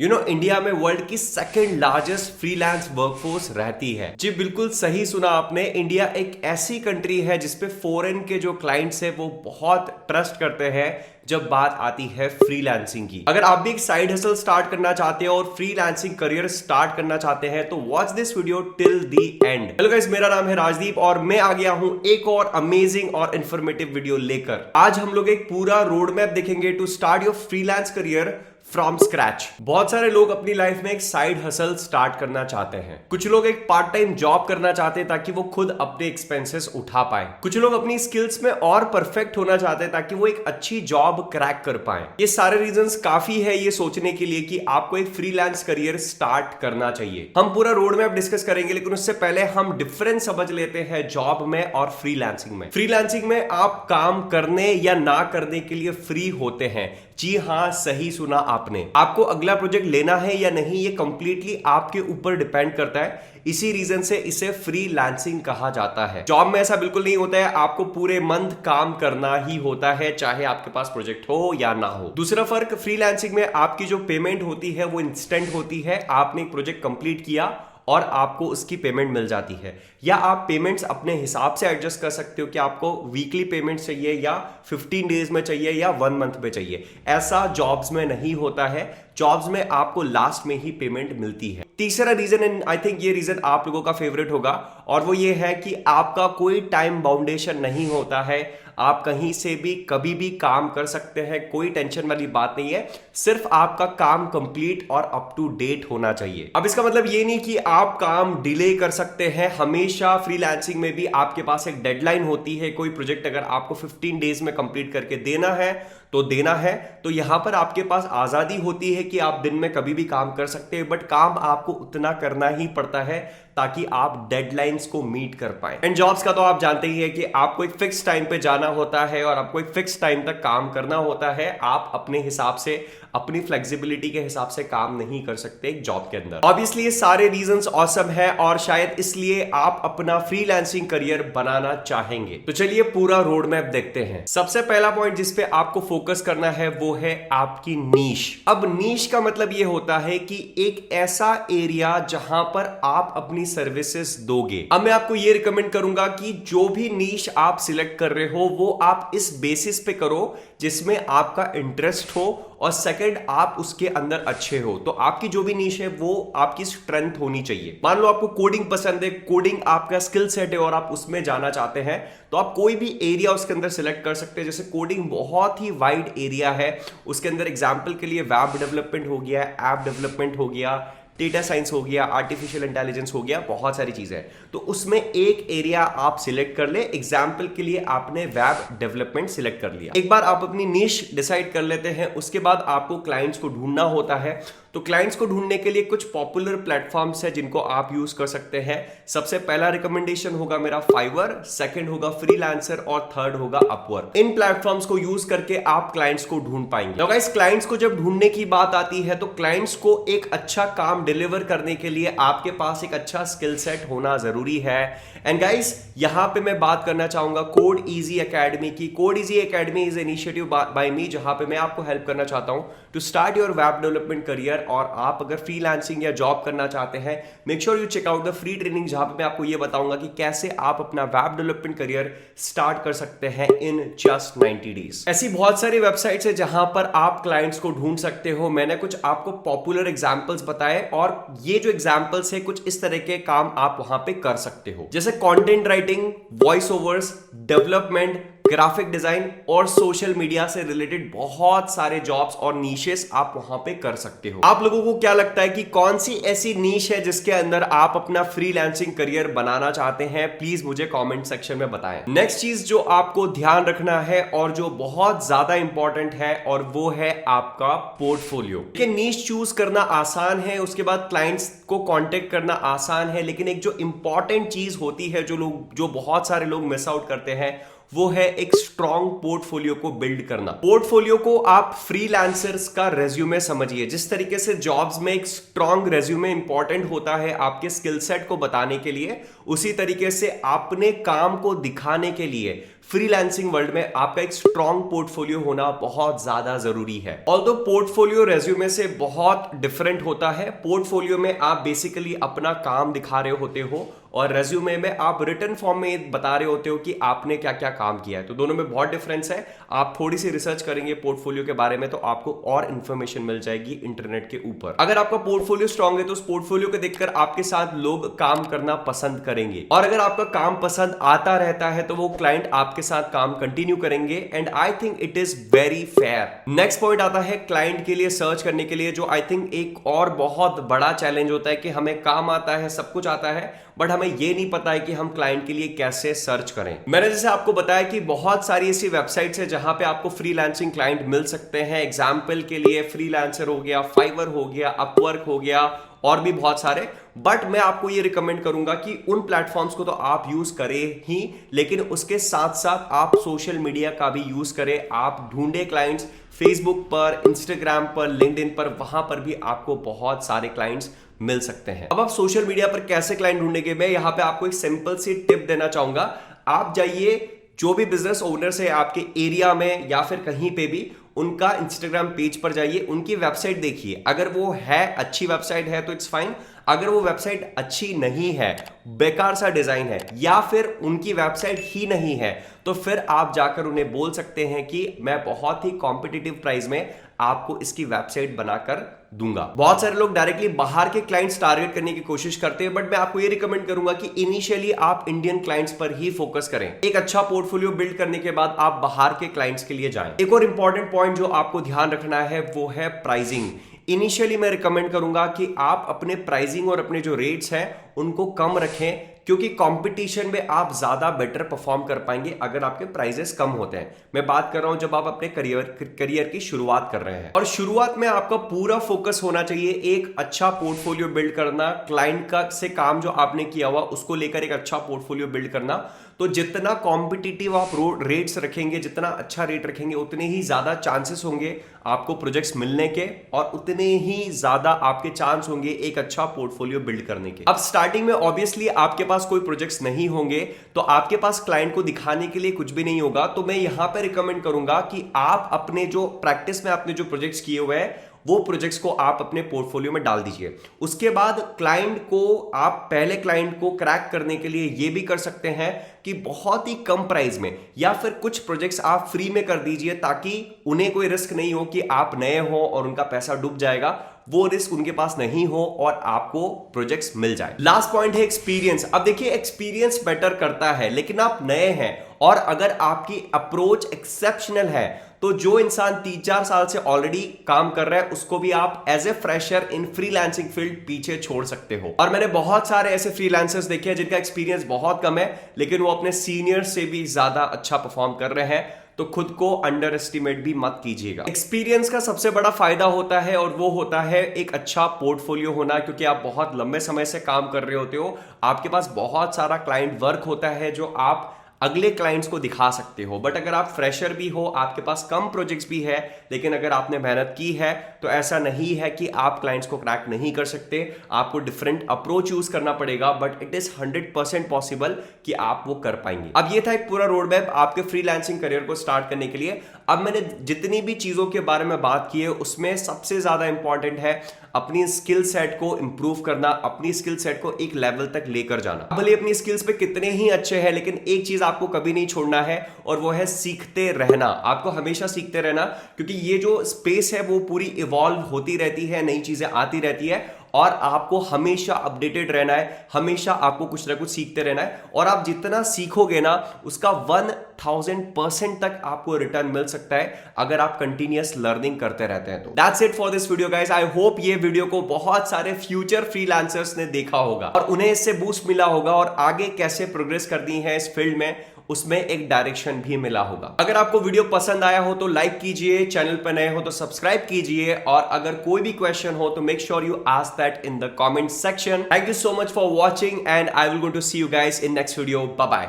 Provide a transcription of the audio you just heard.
India में world की second largest freelance workforce रहती है। जी बिल्कुल सही सुना आपने। इंडिया एक ऐसी कंट्री है जिसपे फॉरेन के जो क्लाइंट्स है वो बहुत ट्रस्ट करते हैं जब बात आती है फ्रीलांसिंग की। अगर आप भी एक साइड हसल स्टार्ट करना चाहते हो और फ्रीलांसिंग करियर स्टार्ट करना चाहते हैं तो watch this video till the end. Hello guys, मेरा नाम है राजदीप और मैं आ गया हूं एक और अमेजिंग और इंफॉर्मेटिव वीडियो लेकर। आज हम लोग एक पूरा रोड मैप देखेंगे to start your freelance career from scratch. बहुत सारे लोग अपनी लाइफ में एक साइड हसल स्टार्ट करना चाहते हैं। कुछ लोग एक पार्ट टाइम जॉब करना चाहते हैं ताकि वो खुद अपने एक्सपेंसेस उठा पाए। कुछ लोग अपनी स्किल्स में और परफेक्ट होना चाहते हैं ताकि वो एक अच्छी जॉब क्रैक कर पाए। ये सारे रीजंस काफी है ये सोचने के लिए कि आपको एक फ्रीलांस करियर स्टार्ट करना चाहिए। हम पूरा रोड मैप डिस्कस करेंगे, लेकिन उससे पहले हम डिफरेंस समझ लेते हैं जॉब में और फ्रीलांसिंग में। फ्रीलांसिंग में आप काम करने या ना करने के लिए फ्री होते हैं। जी हां, सही सुना आपने। आपको अगला प्रोजेक्ट लेना है या नहीं ये कंप्लीटली आपके ऊपर डिपेंड करता है। इसी रीजन से इसे फ्रीलांसिंग कहा जाता है। जॉब में ऐसा बिल्कुल नहीं होता है, आपको पूरे मंथ काम करना ही होता है, चाहे आपके पास प्रोजेक्ट हो या ना हो। दूसरा फर्क, फ्रीलांसिंग में आपकी जो पेमेंट होती है वो इंस्टेंट होती है। आपने एक प्रोजेक्ट कंप्लीट किया और आपको उसकी पेमेंट मिल जाती है, या आप पेमेंट्स अपने हिसाब से एडजस्ट कर सकते हो कि आपको वीकली पेमेंट चाहिए या 15 डेज में चाहिए या 1 मंथ में चाहिए। ऐसा जॉब्स में नहीं होता है। जॉब्स में आपको लास्ट में ही पेमेंट मिलती है। तीसरा रीजन, एंड आई थिंक ये रीजन आप लोगों का फेवरेट होगा, और वो ये है कि आपका कोई टाइम बाउंडेशन नहीं होता है। आप कहीं से भी कभी भी काम कर सकते हैं, कोई टेंशन वाली बात नहीं है। सिर्फ आपका काम कंप्लीट और अप टू डेट होना चाहिए। अब इसका मतलब ये नहीं कि आप काम डिले कर सकते हैं। हमेशा फ्रीलांसिंग में भी आपके पास एक डेडलाइन होती है। कोई प्रोजेक्ट अगर आपको 15 डेज में कंप्लीट करके देना है तो देना है। तो यहां पर आपके पास आजादी होती है कि आप दिन में कभी भी काम कर सकते हैं, बट काम आपको उतना करना ही पड़ता है ताकि आप डेडलाइंस को मीट कर पाए। एंड जॉब्स का तो आप जानते ही है कि आपको एक फिक्स टाइम पे जाना होता है और आपको एक फिक्स टाइम तक काम करना होता है। आप अपने हिसाब से, अपनी फ्लेक्सिबिलिटी के हिसाब से काम नहीं कर सकते एक जॉब के अंदर। ऑब्वियसली ये सारे रीजंस ऑसम है और शायद इसलिए आप अपना फ्रीलांसिंग करियर बनाना चाहेंगे। तो चलिए पूरा रोड मैप देखते हैं। सबसे पहला पॉइंट जिस पे आपको फोकस करना है वो है आपकी नीश। अब नीश का मतलब ये होता है कि एक ऐसा एरिया जहां पर आप अपनी सर्विसेज दोगे। अब मैं आपको ये रिकमेंड करूंगा कि जो भी नीश आप सिलेक्ट कर रहे हो वो आप इस बेसिस पे करो जिसमें आपका इंटरेस्ट हो, और सेकंड आप उसके अंदर अच्छे हो। तो आपकी जो भी नीश है वो आपकी स्ट्रेंथ होनी चाहिए। मान लो आपको कोडिंग पसंद है, कोडिंग आपका स्किल सेट है और आप उसमें जाना चाहते हैं, तो आप कोई भी एरिया उसके अंदर सिलेक्ट कर सकते हैं। जैसे कोडिंग बहुत ही वाइड एरिया है, उसके अंदर एग्जांपल के लिए वेब डेवलपमेंट हो गया, ऐप डेवलपमेंट हो गया, डेटा साइंस हो गया, आर्टिफिशियल इंटेलिजेंस हो गया, बहुत सारी चीजें। तो उसमें एक एरिया आप सिलेक्ट कर ले। एग्जांपल के लिए आपने वेब डेवलपमेंट सिलेक्ट कर लिया। एक बार आप अपनी निश डिसाइड कर लेते हैं, उसके बाद आपको क्लाइंट्स को ढूंढना होता है। तो क्लाइंट्स को ढूंढने के लिए कुछ पॉपुलर प्लेटफॉर्म्स है जिनको आप यूज कर सकते हैं। सबसे पहला रिकमेंडेशन होगा मेरा फाइवर, सेकंड होगा फ्रीलांसर और थर्ड होगा अपवर्क। इन प्लेटफॉर्म्स को यूज करके आप क्लाइंट्स को ढूंढ पाएंगे। तो गाइस, क्लाइंट्स को जब ढूंढने की बात आती है तो क्लाइंट्स को एक अच्छा काम डिलीवर करने के लिए आपके पास एक अच्छा स्किल सेट होना जरूरी है। एंड गाइस, यहां पे मैं बात करना चाहूंगा कोड इजी एकेडमी की। Code Easy Academy is initiative by me, जहां पे मैं आपको हेल्प करना चाहता हूं to start your web development career. और आप अगर फ्रीलांसिंग या जॉब करना चाहते हैं, make sure you check out the free training, जहां पे मैं आपको ये बताऊंगा कि कैसे आप अपना वेब डेवलपमेंट करियर स्टार्ट कर सकते हैं इन जस्ट 90 डेज। ऐसी बहुत सारी वेबसाइट्स है जहां पर आप क्लाइंट्स को ढूंढ सकते हो। मैंने कुछ आपको पॉपुलर एग्जांपल्स बताए, और ये जो एग्जांपल्स है कुछ इस तरह के काम आप वहां पे कर सकते हो, जैसे content writing, voice overs, development, graphic design और सोशल मीडिया से रिलेटेड बहुत सारे जॉब्स और नीशेस आप वहां पे कर सकते हो। आप लोगों को क्या लगता है कि कौन सी ऐसी नीश है जिसके अंदर आप अपना फ्रीलांसिंग करियर बनाना चाहते हैं? प्लीज मुझे कमेंट सेक्शन में बताएं। नेक्स्ट चीज जो आपको ध्यान रखना है और जो बहुत ज्यादा इंपॉर्टेंट है, और वो है आपका पोर्टफोलियो। नीश चूज करना आसान है, उसके बाद क्लाइंट्स को कांटेक्ट करना आसान है, लेकिन एक जो इंपॉर्टेंट चीज होती है जो बहुत सारे लोग मिस आउट करते हैं, वो है एक स्ट्रॉन्ग पोर्टफोलियो को बिल्ड करना। पोर्टफोलियो को आप फ्रीलांसर्स का रेज्यूमे समझिए। जिस तरीके से जॉब्स में एक स्ट्रॉन्ग रेज्यूमे इंपॉर्टेंट होता है आपके स्किल सेट को बताने के लिए, उसी तरीके से अपने काम को दिखाने के लिए फ्रीलांसिंग वर्ल्ड में आपका एक स्ट्रॉन्ग पोर्टफोलियो होना बहुत ज्यादा जरूरी है। ऑल्दो पोर्टफोलियो रेज्यूमे से बहुत डिफरेंट होता है। पोर्टफोलियो में आप बेसिकली अपना काम दिखा रहे होते हो और रेज्यूमे में आप रिटन फॉर्म में बता रहे होते हो कि आपने क्या क्या काम किया है। तो दोनों में बहुत डिफरेंस है। आप थोड़ी सी रिसर्च करेंगे पोर्टफोलियो के बारे में तो आपको और इंफॉर्मेशन मिल जाएगी इंटरनेट के ऊपर। अगर आपका पोर्टफोलियो स्ट्रांग है तो उस पोर्टफोलियो को देखकर आपके साथ लोग काम करना पसंद करेंगे, और अगर आपका काम पसंद आता रहता है तो वो क्लाइंट आपके साथ काम कंटिन्यू करेंगे। And I think it is very fair. Next point आता है क्लाइंट के लिए सर्च करने के लिए, जो आई थिंक एक और बहुत बड़ा चैलेंज होता है कि हमें काम आता है, सब कुछ आता है, बट हमें ये नहीं पता है कि हम क्लाइंट के लिए कैसे सर्च करें। मैंने जैसे आपको बताया कि बहुत सारी ऐसी वेबसाइट्स है जहां पे आपको फ्रीलांसिंग क्लाइंट मिल सकते हैं। एग्जांपल के लिए फ्रीलांसर हो गया, फाइवर हो गया, अपवर्क हो गया और भी बहुत सारे। बट मैं आपको ये रिकमेंड करूंगा कि उन प्लेटफॉर्म्स को तो आप यूज करें ही, लेकिन उसके साथ साथ आप सोशल मीडिया का भी यूज करें। आप ढूंढे क्लाइंट्स फेसबुक पर, इंस्टाग्राम पर, लिंक्डइन पर, वहां पर भी आपको बहुत सारे क्लाइंट्स मिल सकते हैं। अब आप सोशल मीडिया पर कैसे क्लाइंट ढूंढेंगे, मैं यहां पे आपको एक सिंपल सी टिप देना चाहूंगा। आप जाइए, जो भी बिजनेस ओनर्स है आपके एरिया में या फिर कहीं पे भी, उनका इंस्टाग्राम पेज पर जाइए, उनकी वेबसाइट देखिए। अगर वो है अच्छी वेबसाइट है तो इट्स फाइन। अगर वो वेबसाइट अच्छी नहीं है, बेकार सा डिजाइन है, या फिर उनकी वेबसाइट ही नहीं है, तो फिर आप जाकर उन्हें बोल सकते हैं कि मैं बहुत ही कॉम्पिटिटिव प्राइस में आपको इसकी वेबसाइट बनाकर दूंगा। बहुत सारे लोग डायरेक्टली बाहर के क्लाइंट्स टारगेट करने की कोशिश करते हैं, बट मैं आपको ये रिकमेंड करूंगा कि इनिशियली आप इंडियन क्लाइंट्स पर ही फोकस करें। एक अच्छा पोर्टफोलियो बिल्ड करने के बाद आप बाहर के क्लाइंट्स के लिए जाएं। एक और इंपॉर्टेंट पॉइंट जो आपको ध्यान रखना है वो है प्राइसिंग। इनिशियली मैं रिकमेंड करूंगा कि आप अपने प्राइसिंग और अपने जो रेट्स हैं उनको कम रखें, क्योंकि कंपटीशन में आप ज्यादा बेटर परफॉर्म कर पाएंगे अगर आपके प्राइसेस कम होते हैं। मैं बात कर रहा हूं जब आप अपने करियर की शुरुआत कर रहे हैं, और शुरुआत में आपका पूरा फोकस होना चाहिए एक अच्छा पोर्टफोलियो बिल्ड करना, क्लाइंट का से काम जो आपने किया हुआ उसको लेकर एक अच्छा पोर्टफोलियो बिल्ड करना। तो जितना कॉम्पिटिटिव आप रेट्स रखेंगे, जितना अच्छा रेट रखेंगे, उतने ही ज्यादा चांसेस होंगे आपको प्रोजेक्ट्स मिलने के, और उतने ही ज्यादा आपके चांस होंगे एक अच्छा पोर्टफोलियो बिल्ड करने के। अब स्टार्टिंग में ऑब्वियसली आपके पास कोई प्रोजेक्ट्स नहीं होंगे, तो आपके पास क्लाइंट को दिखाने के लिए कुछ भी नहीं होगा। तो मैं यहां पे रिकमेंड करूंगा कि आप अपने जो प्रैक्टिस में आपने जो प्रोजेक्ट्स किए हुए हैं वो प्रोजेक्ट्स को आप अपने पोर्टफोलियो में डाल दीजिए। उसके बाद क्लाइंट को आप पहले क्लाइंट को क्रैक करने के लिए ये भी कर सकते हैं कि बहुत ही कम प्राइस में या फिर कुछ प्रोजेक्ट्स आप फ्री में कर दीजिए, ताकि उन्हें कोई रिस्क नहीं हो कि आप नए हो और उनका पैसा डूब जाएगा। वो रिस्क उनके पास नहीं हो और आपको प्रोजेक्ट्स मिल जाए। लास्ट पॉइंट है एक्सपीरियंस। अब देखिए, एक्सपीरियंस बेटर करता है, लेकिन आप नए हैं और अगर आपकी अप्रोच एक्सेप्शनल है तो जो इंसान 3-4 साल से ऑलरेडी काम कर रहा है उसको भी आप as a fresher in freelancing field पीछे छोड़ सकते हो। और मैंने बहुत सारे ऐसे फ्रीलांसर्स देखे हैं जिनका एक्सपीरियंस बहुत कम है, लेकिन वो अपने सीनियर से भी ज्यादा अच्छा परफॉर्म कर रहे हैं। तो खुद को अंडर एस्टिमेट भी मत कीजिएगा। एक्सपीरियंस का सबसे बड़ा फायदा होता है और वो होता है एक अच्छा पोर्टफोलियो होना, क्योंकि आप बहुत लंबे समय से काम कर रहे होते हो, आपके पास बहुत सारा क्लाइंट वर्क होता है जो आप अगले क्लाइंट्स को दिखा सकते हो। बट अगर आप फ्रेशर भी हो, आपके पास कम प्रोजेक्ट्स भी है, लेकिन अगर आपने मेहनत की है तो ऐसा नहीं है कि आप क्लाइंट्स को क्रैक नहीं कर सकते। आपको डिफरेंट अप्रोच यूज करना पड़ेगा, बट इट इज 100% पॉसिबल कि आप वो कर पाएंगे। अब ये था एक पूरा रोड मैप आपके फ्रीलांसिंग करियर को स्टार्ट करने के लिए। अब मैंने जितनी भी चीजों के बारे में बात की है उसमें सबसे ज्यादा इंपॉर्टेंट है अपनी स्किल सेट को इंप्रूव करना, अपनी स्किल सेट को एक लेवल तक लेकर जाना। भले अपनी स्किल्स पे कितने ही अच्छे हैं, लेकिन एक चीज आपको कभी नहीं छोड़ना है और वो है सीखते रहना। आपको हमेशा सीखते रहना, क्योंकि ये जो स्पेस है वो पूरी इवॉल्व होती रहती है, नई चीजें आती रहती है और आपको हमेशा अपडेटेड रहना है, हमेशा आपको कुछ ना कुछ सीखते रहना है। और आप जितना सीखोगे ना उसका 1000% तक आपको रिटर्न मिल सकता है अगर आप कंटिन्यूअस लर्निंग करते रहते हैं तो। That's it for this video guys. I hope ये वीडियो को बहुत सारे फ्यूचर फ्रीलांसर्स ने देखा होगा और उन्हें इससे बूस्ट मिला होगा और आगे कैसे प्रोग्रेस करनी है इस फील्ड में उसमें एक डायरेक्शन भी मिला होगा। अगर आपको वीडियो पसंद आया हो तो लाइक कीजिए, चैनल पर नए हो तो सब्सक्राइब कीजिए, और अगर कोई भी क्वेश्चन हो तो make sure you ask that in the comment section. Thank you so much for watching and I will go to see you guys in next video. Bye bye.